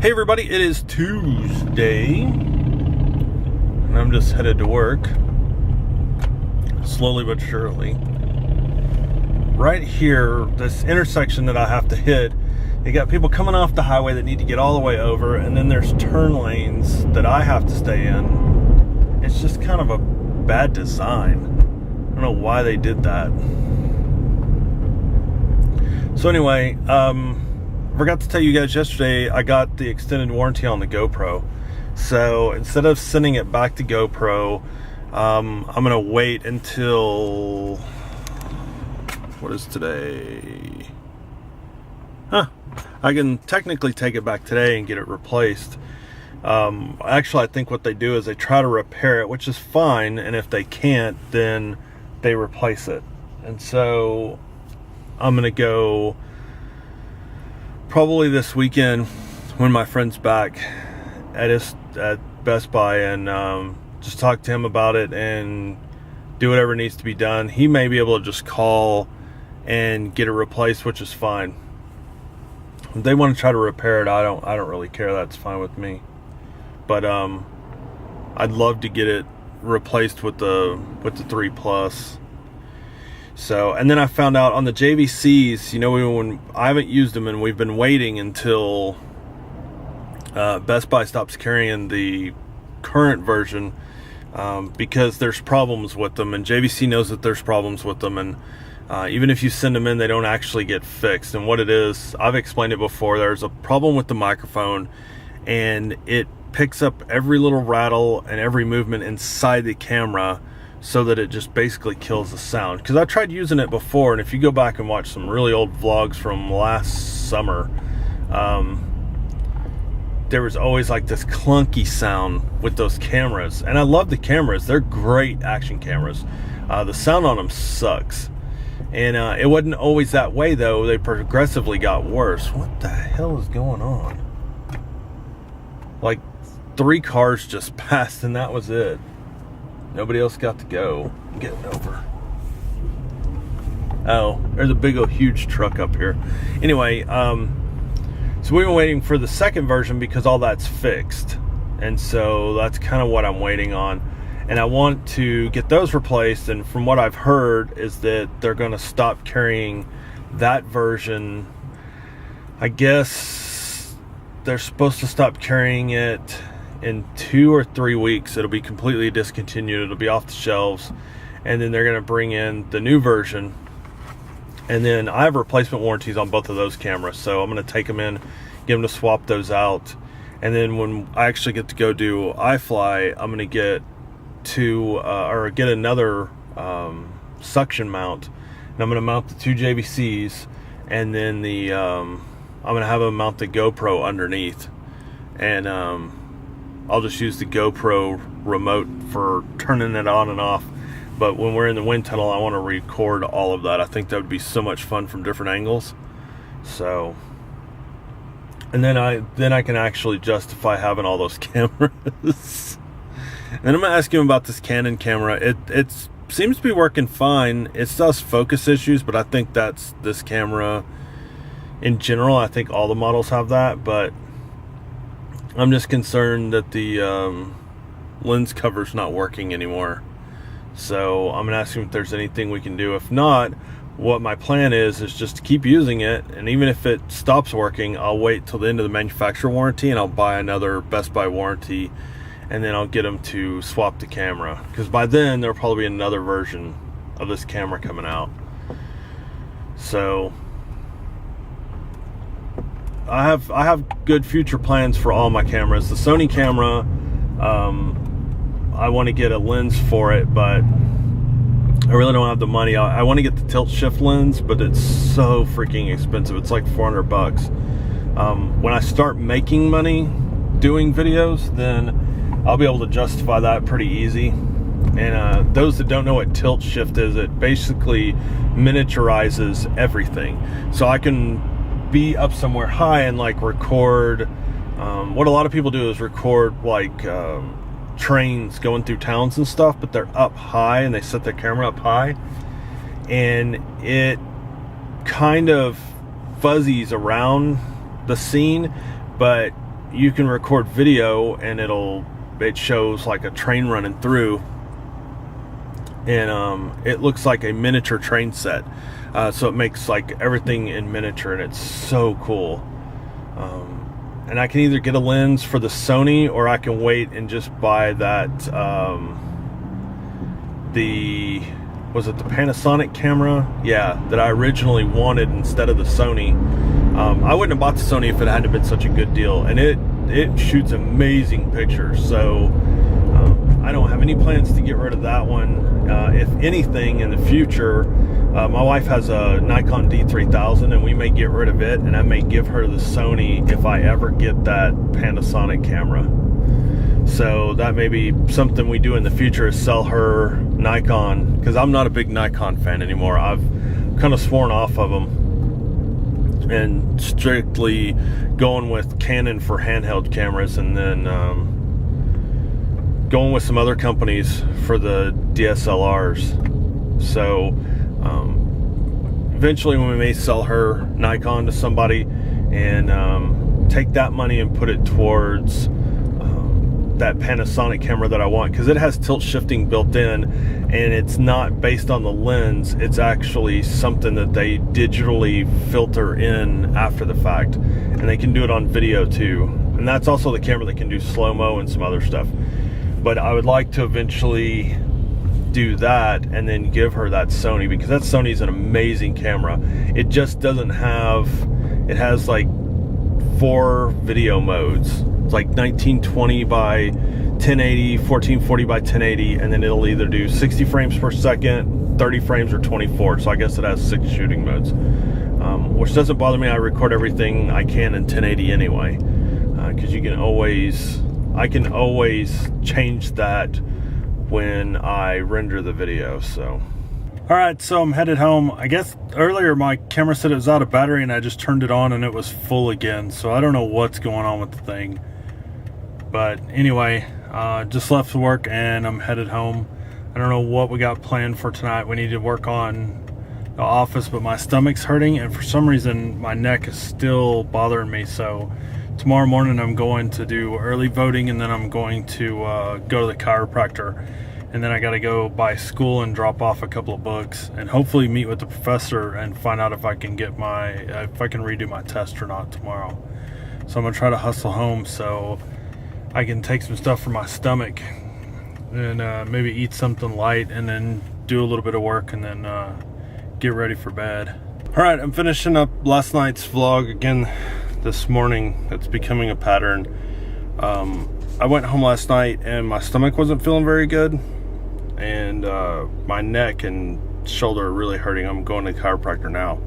Hey everybody, it is Tuesday, and I'm just headed to work, slowly but surely. Right here, this intersection that I have to hit, you got people coming off the highway that need to get all the way over, and then there's turn lanes that I have to stay in. It's just kind of a bad design. I don't know why they did that. So anyway, forgot to tell you guys yesterday, I got the extended warranty on the GoPro. So instead of sending it back to GoPro, I'm going to wait until, what is today? I can technically take it back today and get it replaced. Actually, I think what they do is they try to repair it, which is fine. And if they can't, then they replace it. And so I'm going to go probably this weekend when my friend's back at Best Buy and just talk to him about it and do whatever needs to be done. He may be able to just call and get it replaced, which is fine. If they want to try to repair it, I don't really care. That's fine with me. But I'd love to get it replaced with the 3 Plus. So, and then I found out on the JVCs, you know, when I haven't used them and we've been waiting until Best Buy stops carrying the current version because there's problems with them, and JVC knows that there's problems with them, and even if you send them in, they don't actually get fixed. And what it is, I've explained it before, there's a problem with the microphone, and it picks up every little rattle and every movement inside the camera, so that it just basically kills the sound. Because I tried using it before, and if you go back and watch some really old vlogs from last summer, there was always like this clunky sound with those cameras. And I love the cameras. They're great action cameras. The sound on them sucks. And it wasn't always that way, though. They progressively got worse. What the hell is going on? Like 3 cars just passed, and that was it. Nobody else got to go. I'm getting over. Oh, there's a big old huge truck up here. Anyway, so we've been waiting for the second version because all that's fixed. And so that's kind of what I'm waiting on. And I want to get those replaced. And from what I've heard is that they're going to stop carrying that version. I guess they're supposed to stop carrying it in 2 or 3 weeks. It'll be completely discontinued. It'll be off the shelves, and then they're going to bring in the new version. And then I have replacement warranties on both of those cameras, so I'm going to take them in, get them to swap those out, and then when I actually get to go do iFly, I'm going to get get another suction mount, and I'm going to mount the 2 JVCs, and then I'm going to have them mount the GoPro underneath, and I'll just use the GoPro remote for turning it on and off. But when we're in the wind tunnel, I want to record all of that. I think that would be so much fun from different angles. So, and then I can actually justify having all those cameras. And I'm going to ask him about this Canon camera. It seems to be working fine. It still has focus issues, but I think that's this camera in general. I think all the models have that, but I'm just concerned that the lens cover's not working anymore. So I'm going to ask him if there's anything we can do. If not, what my plan is just to keep using it. And even if it stops working, I'll wait till the end of the manufacturer warranty and I'll buy another Best Buy warranty. And then I'll get them to swap the camera. Because by then, there'll probably be another version of this camera coming out. So I have good future plans for all my cameras. The Sony camera, I want to get a lens for it, but I really don't have the money. I want to get the tilt shift lens, but it's so freaking expensive. It's like $400. When I start making money doing videos, then I'll be able to justify that pretty easy. And those that don't know what tilt shift is, it basically miniaturizes everything. So I can be up somewhere high and like record. What a lot of people do is record like trains going through towns and stuff, but they're up high and they set their camera up high, and it kind of fuzzies around the scene, but you can record video and it shows like a train running through, and it looks like a miniature train set. So it makes like everything in miniature, and it's so cool. And I can either get a lens for the Sony, or I can wait and just buy that was it the Panasonic camera? Yeah, that I originally wanted instead of the Sony. I wouldn't have bought the Sony if it hadn't been such a good deal, and it shoots amazing pictures. So I don't have any plans to get rid of that one. If anything, in the future, my wife has a Nikon D3000, and we may get rid of it, and I may give her the Sony if I ever get that Panasonic camera. So that may be something we do in the future, is sell her Nikon, because I'm not a big Nikon fan anymore. I've kind of sworn off of them and strictly going with Canon for handheld cameras, and then going with some other companies for the DSLRs. So eventually we may sell her Nikon to somebody, and take that money and put it towards that Panasonic camera that I want, because it has tilt shifting built in, and it's not based on the lens. It's actually something that they digitally filter in after the fact, and they can do it on video too. And that's also the camera that can do slow-mo and some other stuff. But I would like to eventually do that and then give her that Sony, because that Sony is an amazing camera. It just doesn't have, it has like 4 video modes. It's like 1920 by 1080, 1440 by 1080, and then it'll either do 60 frames per second, 30 frames, or 24. So I guess it has 6 shooting modes, which doesn't bother me. I record everything I can in 1080 anyway, because I can always change that when I render the video. So alright, so I'm headed home. I guess earlier my camera said it was out of battery, and I just turned it on and it was full again. So I don't know what's going on with the thing. But anyway, just left work and I'm headed home. I don't know what we got planned for tonight. We need to work on the office, but my stomach's hurting, and for some reason my neck is still bothering me. So tomorrow morning I'm going to do early voting, and then I'm going to go to the chiropractor, and then I got to go by school and drop off a couple of books, and hopefully meet with the professor and find out if I can get if I can redo my test or not tomorrow. So I'm gonna try to hustle home so I can take some stuff for my stomach, and maybe eat something light, and then do a little bit of work, and then get ready for bed. Alright, I'm finishing up last night's vlog again this morning. It's becoming a pattern. I went home last night and my stomach wasn't feeling very good, and my neck and shoulder are really hurting. I'm going to the chiropractor now.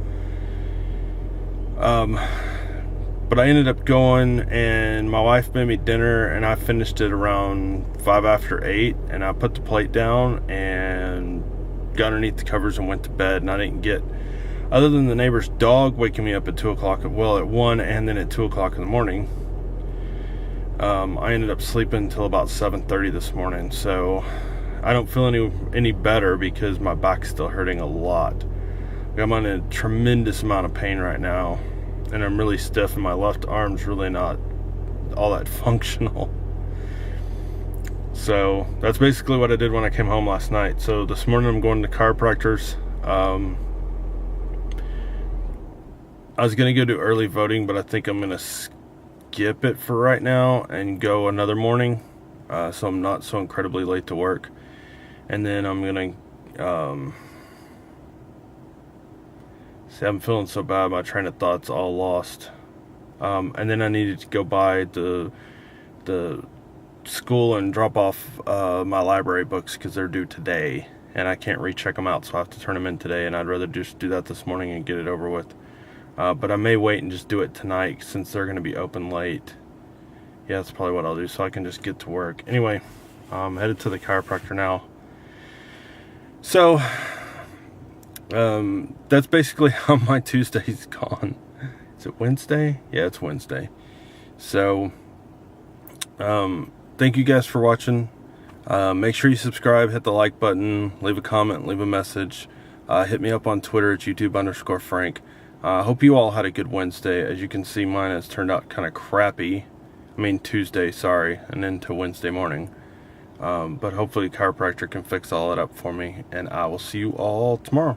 But I ended up going, and my wife made me dinner, and I finished it around 5 after 8, and I put the plate down and got underneath the covers and went to bed. And I didn't get, other than the neighbor's dog waking me up at 2 o'clock, well, at 1 and then at 2 o'clock in the morning, I ended up sleeping until about 7:30 this morning. So I don't feel any better, because my back's still hurting a lot. I'm on a tremendous amount of pain right now, and I'm really stiff, and my left arm's really not all that functional. So that's basically what I did when I came home last night. So this morning I'm going to chiropractors. I was gonna go do early voting, but I think I'm gonna skip it for right now and go another morning, so I'm not so incredibly late to work. And then I'm gonna see, I'm feeling so bad, my train of thought's all lost. And then I needed to go by the school and drop off my library books, because they're due today, and I can't recheck them out, so I have to turn them in today, and I'd rather just do that this morning and get it over with. But I may wait and just do it tonight, since they're going to be open late. Yeah, that's probably what I'll do, so I can just get to work. Anyway, I'm headed to the chiropractor now. So that's basically how my Tuesday's gone. Is it Wednesday? Yeah, it's Wednesday. So thank you guys for watching. Make sure you subscribe, hit the like button, leave a comment, leave a message. Hit me up on Twitter at YouTube_Frank. I hope you all had a good Wednesday. As you can see, mine has turned out kind of crappy. Tuesday, sorry, and into Wednesday morning. But hopefully chiropractor can fix all that up for me, and I will see you all tomorrow.